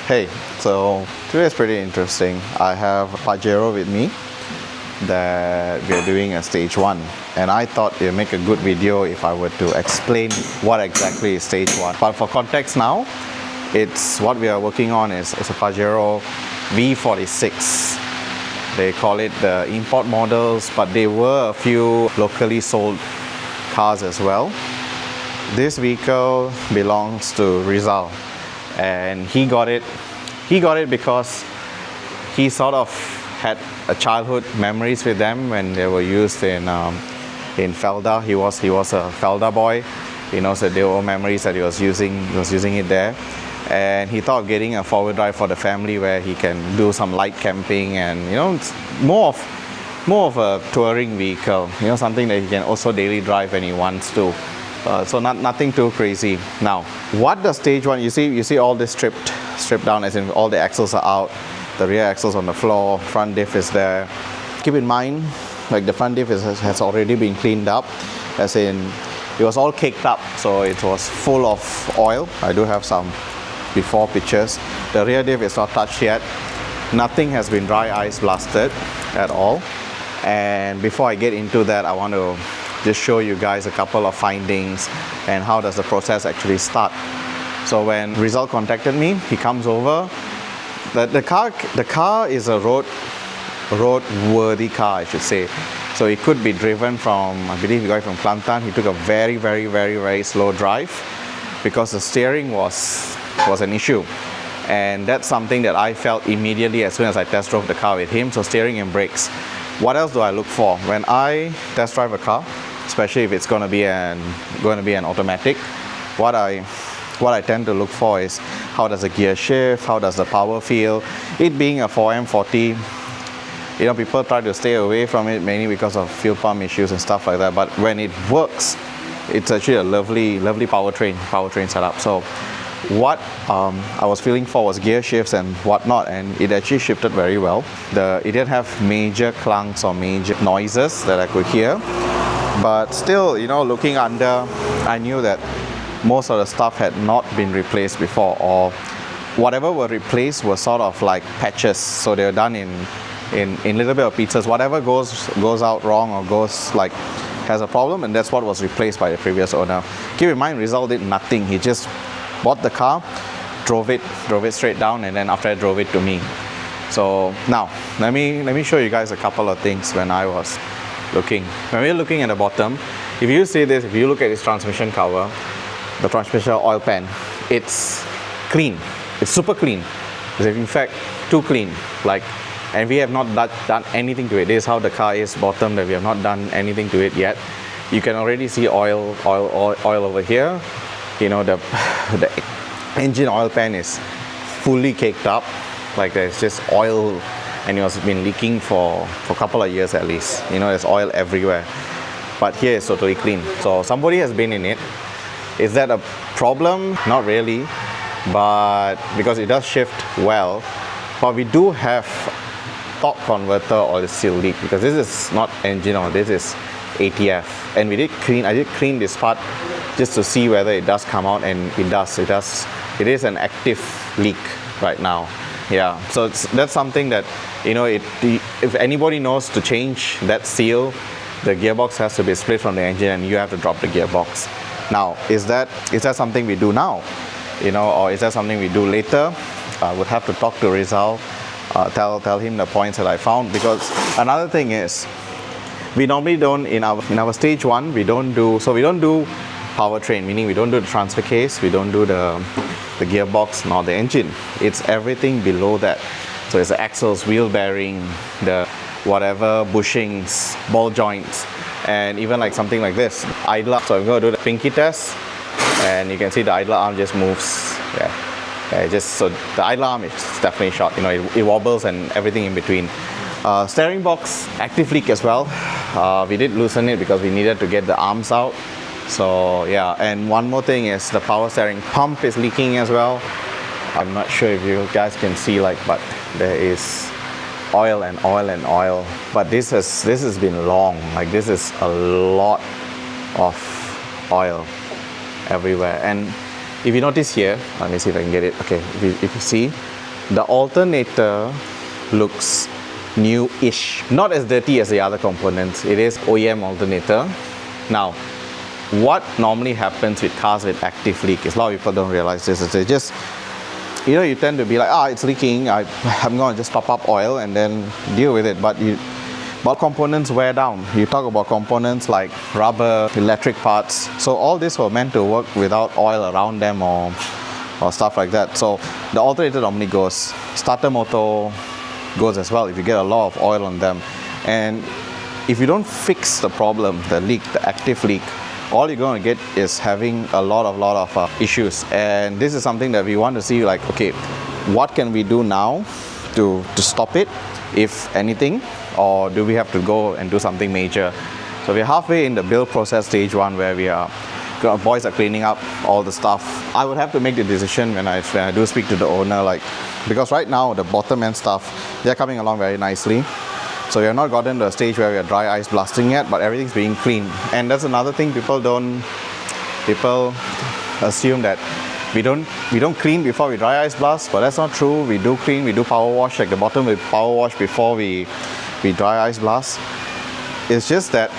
Hey, so today is pretty interesting. I have Pajero with me that we are doing a stage 1, and I thought it would make a good video if I were to explain what exactly is stage 1. But for context now, it's what we are working on is a Pajero V46. They call it the import models, but there were a few locally sold cars as well. This vehicle belongs to Rizal, and he got it because he sort of had a childhood memories with them when they were used in Felda. He was a Felda boy. He knows that there were memories that he was using it there, and he thought of getting a four-wheel drive for the family where he can do some light camping, and it's more of a touring vehicle, something that he can also daily drive when he wants to. So nothing too crazy. Now, what does stage 1? You see all this stripped down, as in all the axles are out, the rear axles on the floor, front diff is there. Keep in mind, like the front diff has already been cleaned up, as in it was all caked up, so it was full of oil. I do have some before pictures. The rear diff is not touched yet. Nothing has been dry ice blasted at all. And before I get into that, I want to just show you guys a couple of findings and how does the process actually start. So when Rizal contacted me, he comes over. The car is a road-worthy car, I should say. So it could be driven from, I believe he got it from Kelantan. He took a very, very, very, very slow drive because the steering was an issue. And that's something that I felt immediately as soon as I test drove the car with him. So steering and brakes. What else do I look for when I test drive a car, especially if it's going to be an automatic? What I tend to look for is how does the gear shift, how does the power feel. It being a 4M40, people try to stay away from it mainly because of fuel pump issues and stuff like that. But when it works, it's actually a lovely powertrain setup. So what I was feeling for was gear shifts and whatnot, and it actually shifted very well. It didn't have major clunks or major noises that I could hear, but still, looking under, I knew that most of the stuff had not been replaced before, or whatever were replaced were sort of like patches, so they were done in little bit of pieces. Whatever goes out wrong or has a problem, and that's what was replaced by the previous owner. Keep in mind, Rizal did nothing. He just bought the car, drove it straight down, and then after I drove it to me. So now let me show you guys a couple of things when I was looking. When we're looking at the bottom, if you see this, if you look at this transmission cover, the transmission oil pan, it's clean. It's super clean. It's in fact too clean. And we have not done anything to it. This is how the car is bottom, that we have not done anything to it yet. You can already see oil over here. The engine oil pan is fully caked up, like there's just oil, and it has been leaking for a couple of years at least. There's oil everywhere, but here it's totally clean. So somebody has been in it. Is that a problem? Not really, but because it does shift well. But we do have torque converter oil seal leak, because this is not engine oil, this is ATF, and I did clean this part just to see whether it does come out, and it does. It is an active leak right now. Yeah, so that's something that, if anybody knows to change that seal, the gearbox has to be split from the engine, and you have to drop the gearbox. Now, is that something we do now, or is that something we do later? I would have to talk to Rizal, tell him the points that I found, because another thing is, we normally don't, in our stage 1, we don't do powertrain, meaning we don't do the transfer case, we don't do the gearbox nor the engine. It's everything below that. So it's the axles, wheel bearing, the whatever bushings, ball joints, and even like something like this, idler. So I'm going to do the pinky test, and you can see the idler arm just moves. So the idler arm is definitely short. It wobbles and everything in between. Steering box active leak as well. We did loosen it because we needed to get the arms out. So yeah, and one more thing is the power steering pump is leaking as well. I'm not sure if you guys can see, but there is oil and oil and oil. But this has been long. This is a lot of oil everywhere. And if you notice here, let me see if I can get it. Okay, if you see, the alternator looks new-ish. Not as dirty as the other components. It is OEM alternator. Now, what normally happens with cars with active leak is, a lot of people don't realize this, is they just, you tend to be like, it's leaking, I'm going to just top up oil and then deal with it. But components wear down. You talk about components like rubber, electric parts. So all this were meant to work without oil around them or stuff like that. So the alternator normally goes. Starter motor goes as well if you get a lot of oil on them. And if you don't fix the problem, the leak, the active leak, all you're going to get is having a lot of issues. And this is something that we want to see, like, okay, what can we do now to stop it, if anything, or do we have to go and do something major? So we're halfway in the build process, stage 1, where boys are cleaning up all the stuff. I would have to make the decision when I do speak to the owner, like, because right now the bottom end stuff, they're coming along very nicely. So we have not gotten to a stage where we are dry ice blasting yet, but everything's being cleaned. And that's another thing, people assume that we don't clean before we dry ice blast, but that's not true. We do clean, we do power wash, like the bottom we power wash before we dry ice blast. It's just that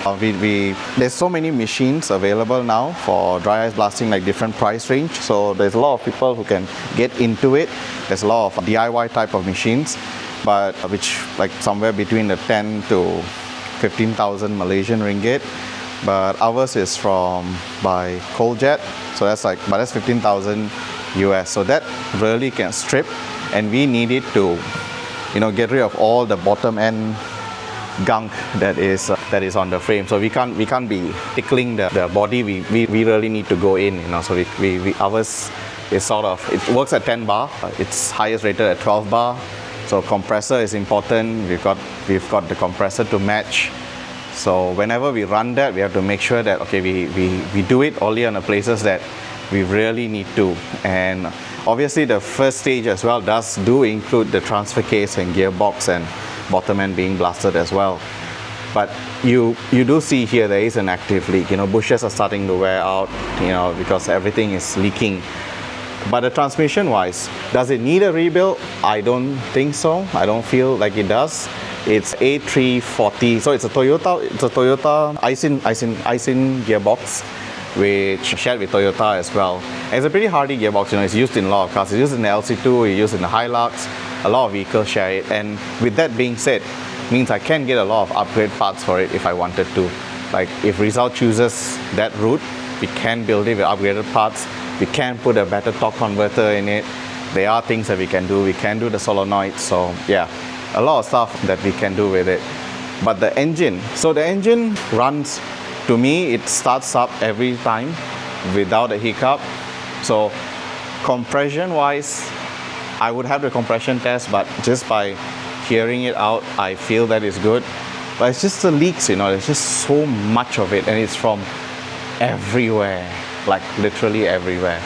there's so many machines available now for dry ice blasting, like different price range. So there's a lot of people who can get into it. There's a lot of DIY type of machines, but which like somewhere between the 10 to 15,000 Malaysian ringgit. But ours is by Coljet, so that's 15,000 US. So that really can strip, and we need it to, get rid of all the bottom end gunk that is on the frame. So we can't be tickling the body. We really need to go in, So ours is it works at 10 bar. It's highest rated at 12 bar. So compressor is important. We've got the compressor to match. So whenever we run that, we have to make sure that, okay, we do it only on the places that we really need to. And obviously the first stage as well do include the transfer case and gearbox and bottom end being blasted as well. But you do see here there is an active leak. Bushes are starting to wear out, because everything is leaking. But the transmission wise, does it need a rebuild? I don't think so. I don't feel like it does. It's A340, so it's a Toyota Aisin gearbox, which shared with Toyota as well. And it's a pretty hardy gearbox. It's used in a lot of cars. It's used in the LC2, it's used in the Hilux. A lot of vehicles share it. And with that being said, means I can get a lot of upgrade parts for it if I wanted to. Like if Rizal chooses that route, we can build it with upgraded parts. We can put a better torque converter in it. There are things that we can do. We can do the solenoids. So yeah, a lot of stuff that we can do with it. But the engine, runs, to me, it starts up every time without a hiccup. So compression wise, I would have the compression test, but just by hearing it out, I feel that is good. But it's just the leaks, there's just so much of it, and it's from everywhere, like literally everywhere.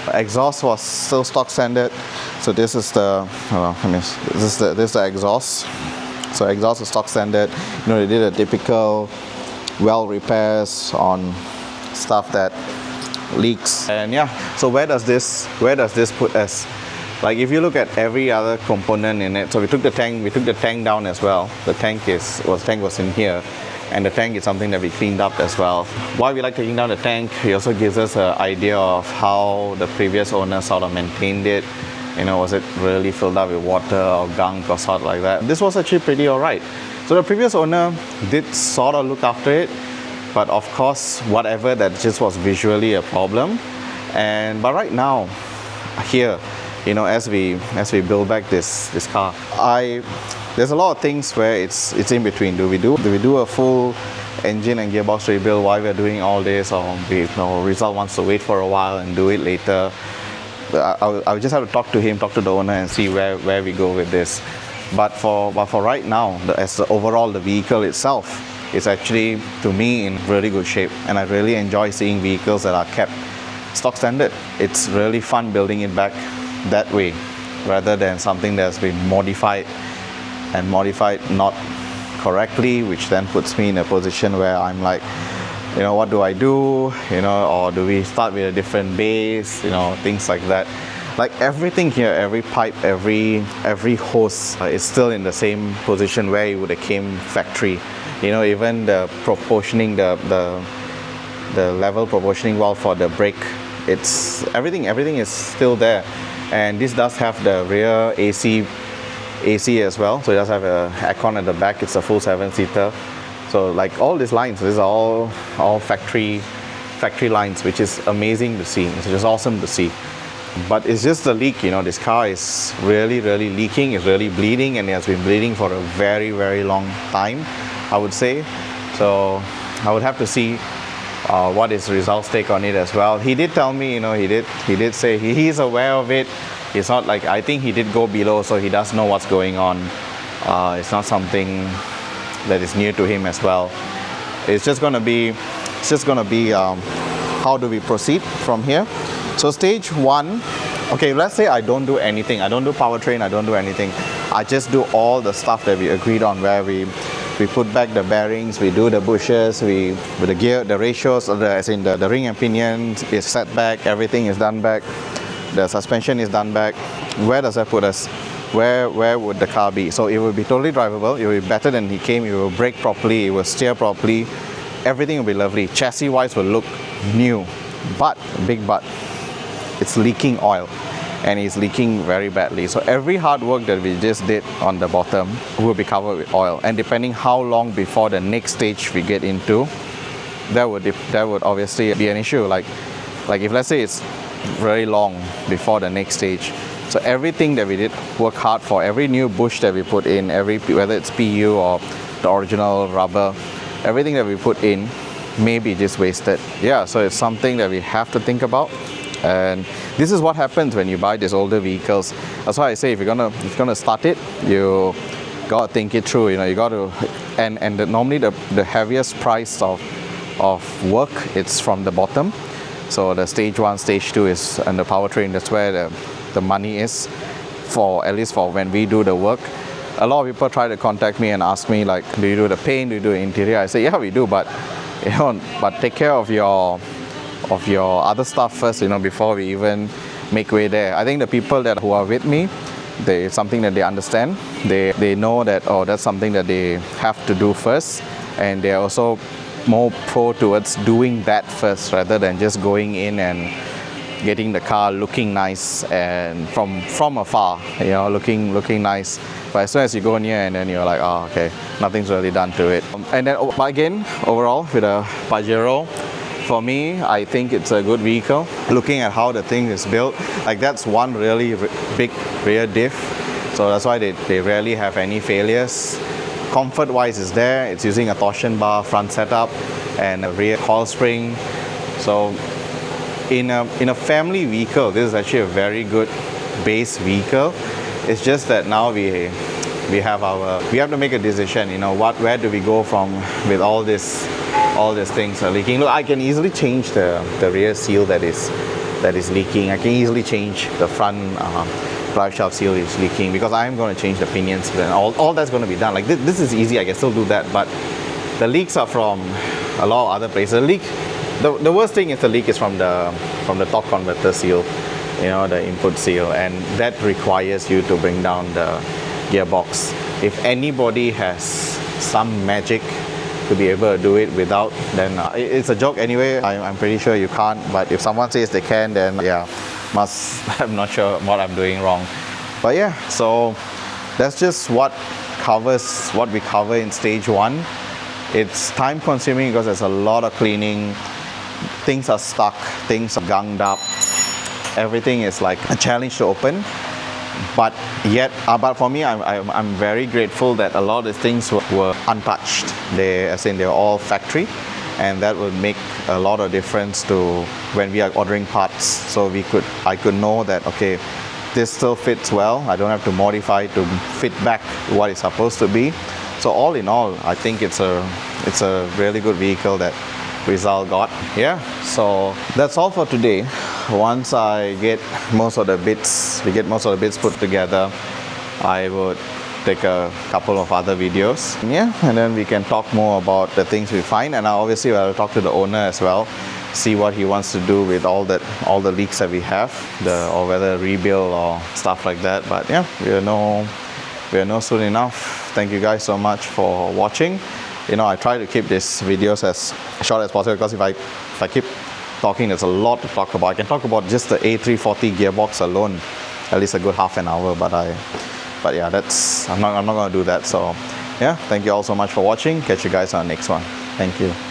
The exhaust was still stock standard. So this is this is the exhaust. So exhaust is stock standard. They did a typical well repairs on stuff that leaks. And yeah, so where does this put us? Like if you look at every other component in it, so we took the tank down as well. The tank was in here, and the tank is something that we cleaned up as well. Why we like taking down the tank, it also gives us an idea of how the previous owner sort of maintained it. Was it really filled up with water or gunk or sort like that? This was actually pretty alright. So the previous owner did sort of look after it, but of course, whatever, that just was visually a problem. But right now, here, as we build back this car, there's a lot of things where it's in between. Do we do a full engine and gearbox rebuild while we're doing all this, or Rizal wants to wait for a while and do it later? I would just have to talk to the owner and see where we go with this. But for right now, overall the vehicle itself is actually, to me, in really good shape, and I really enjoy seeing vehicles that are kept stock standard. It's really fun building it back that way, rather than something that's been modified not correctly, which then puts me in a position where I'm like, what do I do, or do we start with a different base, things like that. Like everything here, every pipe, every hose is still in the same position where it would have came factory. Even the proportioning, the level proportioning valve for the brake, everything is still there. And this does have the rear AC as well, so it does have a aircon at the back. It's a full 7-seater. So like all these lines, these are all factory lines, which is amazing to see. It's just awesome to see. But it's just the leak, this car is really leaking, it's really bleeding, and it has been bleeding for a very long time, I would say. So I would have to see what is Rizal's take on it as well. He did tell me, he did say he's aware of it. It's not like, I think he did go below, so he does know what's going on. It's not something that is new to him as well. It's just gonna be how do we proceed from here. So stage 1, okay, let's say I don't do anything. I don't do powertrain, I don't do anything. I just do all the stuff that we agreed on, where we put back the bearings, we do the bushes, with the gear, the ratios, as in the ring and pinion is set back, everything is done back, the suspension is done back. Where does that put us? Where would the car be? So it will be totally drivable, it will be better than he came, it will brake properly, it will steer properly, everything will be lovely. Chassis wise will look new, but, big but, it's leaking oil, and it's leaking very badly. So every hard work that we just did on the bottom will be covered with oil, and depending how long before the next stage we get into, that would obviously be an issue. Like if let's say it's very long before the next stage, so everything that we did work hard for, every new bush that we put in, whether it's PU or the original rubber, everything that we put in may be just wasted. Yeah, so it's something that we have to think about. And this is what happens when you buy these older vehicles. That's why I say, if you're gonna start it, you gotta think it through. You got to, normally the heaviest price of work, it's from the bottom. So the stage 1, stage 2 is, and the powertrain, that's where the money is, for at least for when we do the work. A lot of people try to contact me and ask me, like, do you do the paint, do you do the interior? I say, yeah, we do, but but take care of your other stuff first, before we even make way there. I think the people who are with me, it's something that they understand. They know that, that's something that they have to do first, and they're also more pro towards doing that first, rather than just going in and getting the car looking nice and from afar, looking nice. But as soon as you go near, and then you're like, oh, okay, nothing's really done to it. And then again, overall, with a Pajero, for me, I think it's a good vehicle. Looking at how the thing is built, like that's one really big rear diff. So that's why they rarely have any failures. Comfort-wise is there. It's using a torsion bar front setup and a rear coil spring. So in a family vehicle, this is actually a very good base vehicle. It's just that now we have to make a decision. Where do we go from with all these things are leaking. Look, I can easily change the rear seal that is leaking. I can easily change the front drive shaft seal is leaking, because I am going to change the pinion seal, and all that's going to be done. Like this is easy, I can still do that, but the leaks are from a lot of other places. The worst thing is the leak is from the torque converter seal, the input seal, and that requires you to bring down the gearbox. If anybody has some magic to be able to do it without, then it's a joke anyway. I'm pretty sure you can't, but if someone says they can, then yeah, I'm not sure what I'm doing wrong. But yeah, so that's just what we cover in stage 1. It's time consuming because there's a lot of cleaning. Things are stuck, things are gunged up, everything is like a challenge to open. But but for me, I'm very grateful that a lot of these things were untouched. They're all factory, and that will make a lot of difference to when we are ordering parts. So I could know that, okay, this still fits well. I don't have to modify to fit back what it's supposed to be. So all in all, I think it's a really good vehicle that Rizal got. Yeah, so that's all for today. Once I get most of the bits, we get most of the bits put together, I would take a couple of other videos. Yeah, and then we can talk more about the things we find, and obviously I'll talk to the owner as well, see what he wants to do with all the leaks that we have, or whether rebuild or stuff like that. But yeah, we'll know soon enough. Thank you guys so much for watching. I try to keep these videos as short as possible, because if I keep talking, there's a lot to talk about. I can talk about just the A340 gearbox alone, at least a good half an hour. But yeah, I'm not going to do that. So yeah, thank you all so much for watching. Catch you guys on the next one. Thank you.